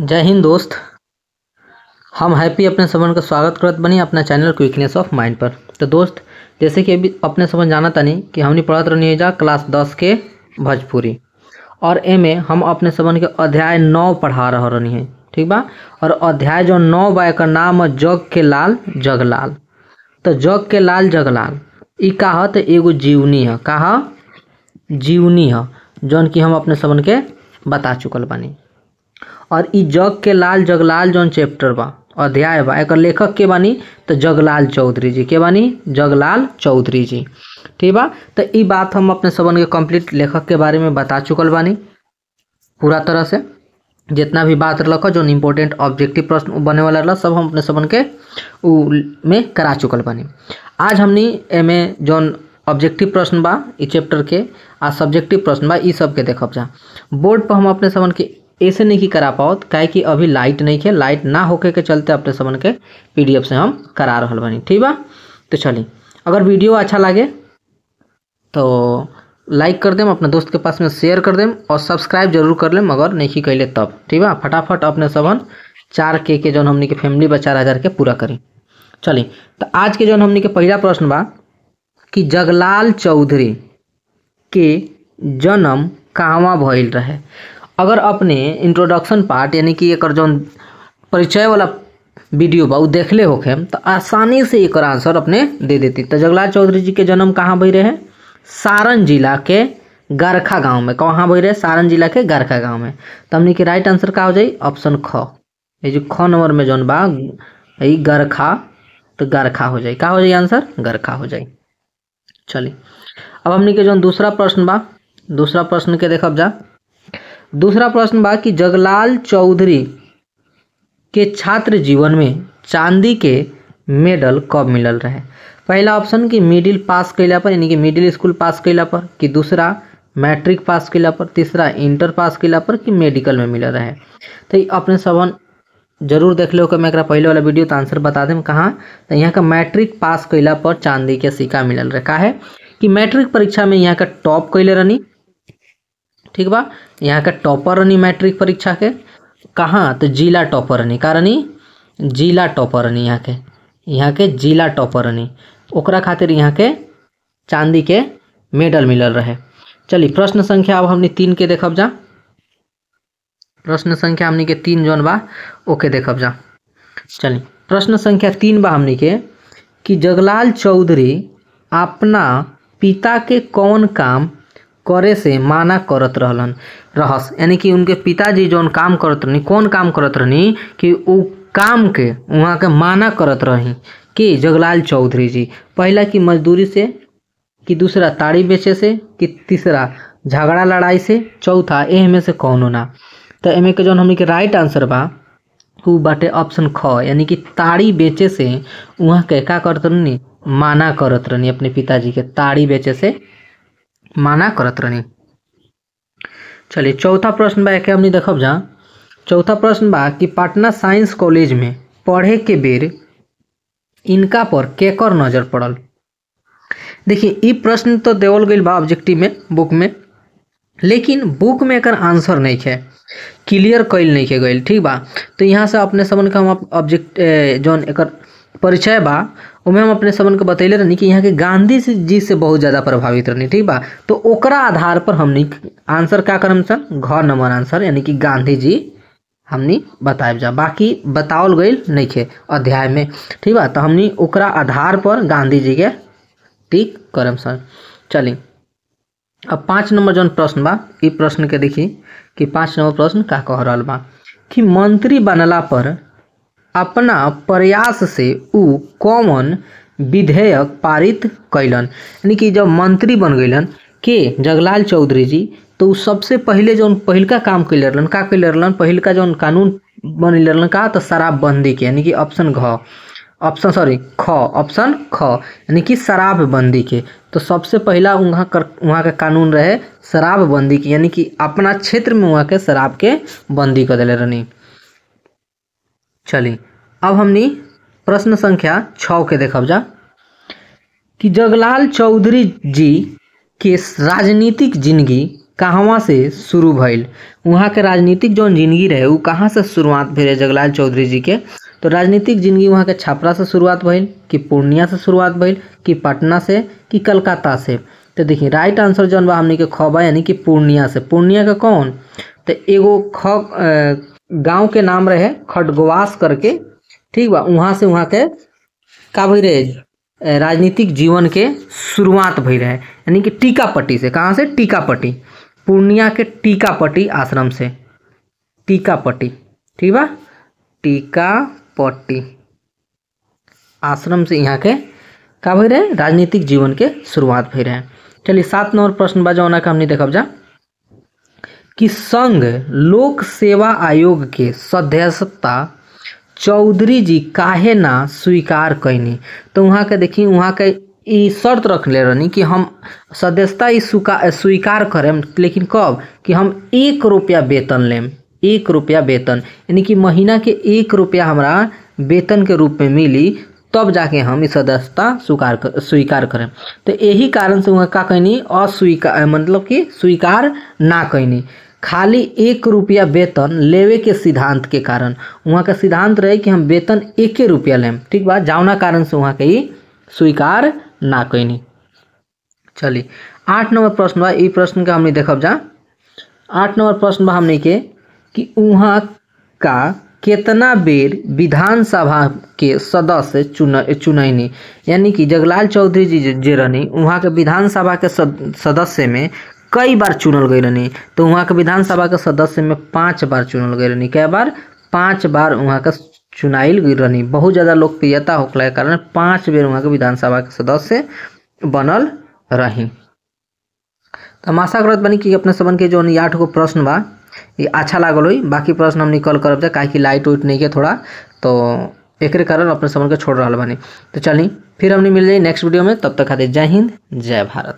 जय हिंद दोस्त। हम हैप्पी अपने सबन का स्वागत करत बनी अपना चैनल क्विकनेस ऑफ माइंड पर। तो दोस्त, जैसे कि अभी अपने सबन जाना तानी कि हमने पढ़त रहनी जा क्लास 10 के भोजपुरी, और एमे हम अपने सबन के अध्याय 9 पढ़ा रह रहनी है, ठीक बा। और अध्याय जो 9 बा एकर नाम है जग के लाल जगलाल। तो जग के लाल जगलाल ई का ह? तो एगो जीवनी है। का ह? जीवनी है, जौन कि हम अपने सबन के बता चुकल बानी। और ई जग के लाल जगलाल जौन चैप्टर बा, अध्याय बा, एकर लेखक के बानी तो जगलाल चौधरी जी। के बानी? जगलाल चौधरी जी, ठीक बा। तो ई बात हम अपने सबन के कंप्लीट लेखक के बारे में बता चुकल बानी पूरा तरह से। जितना भी बात रख जो इम्पोर्टेंट ऑब्जेक्टिव प्रश्न बने वाला रहा सब हम अपने सबन के में करा चुकल बानी। आज हमनी एमे जौन ऑब्जेक्टिव प्रश्न बा ई चैप्टर के आ सब्जेक्टिव प्रश्न बा ई सब के देखब जा। बोर्ड पर हम अपने सबन के ऐसे नहीं करा पाओत काहे कि अभी लाइट नहीं है। लाइट ना होके के चलते अपने सबन के पीडीएफ से हम करा रहल बानी, ठीक बा। तो चलिए, अगर वीडियो अच्छा लगे तो लाइक कर देम, अपने दोस्त के पास में शेयर कर देम और सब्सक्राइब जरूर कर लेम अगर नहीं कैले तब, ठीक बा। फटाफट अपने सबन 4K के जौन हमनी के फैमिली बा 4000 के पूरा करी। चलिए, तो आज के जौन हमनी के पहला प्रश्न बा कि जगलाल चौधरी के जन्म कहवा भइल रहे। अगर अपने इंट्रोडक्शन पार्ट यानी कि एक जौन परिचय वाला वीडियो बा देखले होखे तो आसानी से एक आंसर अपने दे देती। तो जगलाल चौधरी जी के जन्म कहाँ भई रहे? सारण जिला के गरखा गांव में। कहाँ भई रहे? सारण जिला के गरखा गांव में। तो हमने के राइट आंसर का हो जाई? ऑप्शन ख। ये जो ख नंबर में जौन बा यही गरखा, तो गरखा हो जाए। का हो जाए आंसर? गरखा हो जाए। चलिए, अब हमने के जौन दूसरा प्रश्न बा, दूसरा प्रश्न के देखब जा। दूसरा प्रश्न बा कि जगलाल चौधरी के छात्र जीवन में चांदी के मेडल कब मिलल रहे? पहला ऑप्शन कि मिडिल पास कैला पर यानी कि मिडिल स्कूल पास कैला पर, कि दूसरा मैट्रिक पास कैला पर, तीसरा इंटर पास कैला पर, कि मेडिकल में मिलल रहे। तो अपने सबन जरूर देख लो कि मैं पहले वाला वीडियो तो आंसर बता दें कहाँ। तो यहाँ का मैट्रिक पास कैला पर चांदी के सिक्का मिलल रहे। का है कि मैट्रिक परीक्षा में यहाँ का टॉप कैले रहनी, ठीक बा। यहाँ का टॉपर रनी मैट्रिक परीक्षा के। कहाँ? तो जिला टॉपर रनी। का रनी? जिला टॉपर रनी। यहाँ के जिला टॉपर रनी, ओकरा खातिर यहाँ के चांदी के मेडल मिलल रहे। चलिए, प्रश्न संख्या अब हमने 3 के देखब जा। प्रश्न संख्या हमने के 3 जौन बा ओके देखब जा। चलिए, प्रश्न संख्या 3 बा हमने के कि जगलाल चौधरी अपना पिता के कौन काम करे से माना करत रहस। यानी कि उनके पिताजी जौन काम करत रहनी, कौन काम करत रहनी कि वो काम के वहाँ के माना करत रही कि जगलाल चौधरी जी। पहला कि मजदूरी से, कि दूसरा ताड़ी बेचे से, कि तीसरा झगड़ा लड़ाई से, चौथा एह में से कौनो ना। तो एमे के जौन हमनी के राइट आंसर बा वो बाटे ऑप्शन ख, यानी कि ताड़ी बेचे से वहाँ के का करत रहनी? माना करत रहनी। अपने पिताजी के ताड़ी बेचे से माना करत रहनी। चलिए, चौथा प्रश्न बा के हमनी देखब जा। चौथा प्रश्न बा कि पटना साइंस कॉलेज में पढ़े के बेर इनका पर केकर नजर पड़ल। देखिए, ई प्रश्न तो देवल गई बा ऑब्जेक्टिव में बुक में, लेकिन बुक में एकर आंसर नहीं है, क्लियर कैल नहीं के गई, ठीक बा। तो यहाँ से अपने सबन का हम ऑब्जेक्ट जौन एकर परिचय बा उमें हम अपने सबन को बतैले रहनी कि यहाँ के गांधी जी से बहुत ज़्यादा प्रभावित रहनी, ठीक बा। तो ओकरा आधार पर हमनी आंसर का करम सन? घ नंबर आंसर, यानी कि गांधी जी हमनी बताए जा। बाकी बतावल गई नहीं है अध्याय में, ठीक बा। तो हमनी ओकरा आधार पर गांधी जी के टिक करम सन। चलिए, अब 5 नंबर जौन प्रश्न बा ई प्रश्न के देखी कि 5 नंबर प्रश्न का कह रहा बा कि मंत्री बनला पर अपना प्रयास से उ कौन विधेयक पारित कैलन। यानी कि जब मंत्री बन गईलन के जगलाल चौधरी जी, तो सबसे पहले जौन पहिलका काम कैले रहलन, का कैले रहलन? पहिलका जौन कानून बनैले रहलन का? तो शराबबंदी के, यानी कि ऑप्शन ख, यानी कि शराबबंदी के। तो सबसे पहला वहाँ का कानून रहे शराबबंदी की, यानी कि अपना क्षेत्र में वहाँ के शराब के बंदी कर दिले रहनी। चलिए, अब हमनी प्रश्न संख्या 6 के देखब जा कि जगलाल चौधरी जी के राजनीतिक जिंदगी कहवा से शुरू भइल, वहाँ के राजनीतिक जौन जिंदगी रहे वो कहाँ से शुरुआत भइल जगलाल चौधरी जी के। तो राजनीतिक जिंदगी वहाँ के छपरा से शुरुआत भइल कि पूर्णिया से शुरुआत भइल कि पटना से कि कलकत्ता से। तो देखिए राइट आंसर जौन बा हमनी के ख बा यानी कि पूर्णिया से। पूर्णिया का कौन, तो एगो गांव के नाम रहे खडगवास करके, ठीक बा। वहाँ से वहाँ के का भई रहे राजनीतिक जीवन के शुरुआत भई रहे, यानी कि टीकापट्टी से। कहाँ से, टीकापट्टी, पूर्णिया के टीकापट्टी आश्रम से, टीकापट्टी, ठीक बा, टीकापट्टी आश्रम से यहाँ के का भई रहे राजनीतिक जीवन के शुरुआत भई रहे। चलिए 7 नंबर प्रश्न बा जौना का हमनी देखब जा कि संघ लोक सेवा आयोग के सदस्यता चौधरी जी काहे ना स्वीकार कैनी। तो वहाँ के देखी वहाँ के ई शर्त रखले रहनी कि हम सदस्यता स्वीकार करें, लेकिन कब, कि हम 1 रुपया वेतन लेम, 1 रुपया वेतन, यानी कि महीना के 1 रुपया हमरा वेतन के रूप में मिली, तब जाके हम इस सदस्यता स्वीकार करें। तो यही कारण से वहाँ का कहनी अस्वीकार, मतलब कि स्वीकार ना कहनी, खाली 1 रुपया वेतन लेवे के सिद्धांत के कारण। वहाँ का सिद्धांत रहे कि हम वेतन 1 रुपया लेम, ठीक बा, जावना कारण से वहाँ के स्वीकार ना कहनी। चलिए 8 नंबर प्रश्न बा, ई प्रश्न का हमने देखब जा। 8 नंबर प्रश्न बा हमने के कि वहाँ का कितना बेर विधानसभा के सदस्य चुनैनी, यानी कि जगलाल चौधरी जी जे रहनी वहाँ के विधानसभा के सदस्य में कई बार चुनल गई रहनी। तो वहाँ के विधानसभा के सदस्य में 5 बार चुनल गई रहनी। कै बार, 5 बार वहाँ का चुनाइल गई रहनी। बहुत ज़्यादा लोकप्रियता होखला के कारण 5 बेर वहाँ के विधानसभा के सदस्य बनल रही। तो हम आशा करत बानी कि अपने सबन के जो 8 गो प्रश्न बा ये अच्छा लागल होई। बाकी प्रश्न हम कल करब काहे कि लाइट उइट नहीं के थोड़ा, तो एकरे कारण अपने सबन के छोड़ रहा बानी। तो चलिए फिर हमने मिल जाए नेक्स्ट वीडियो में, तब तक खातिर जय हिंद जय भारत।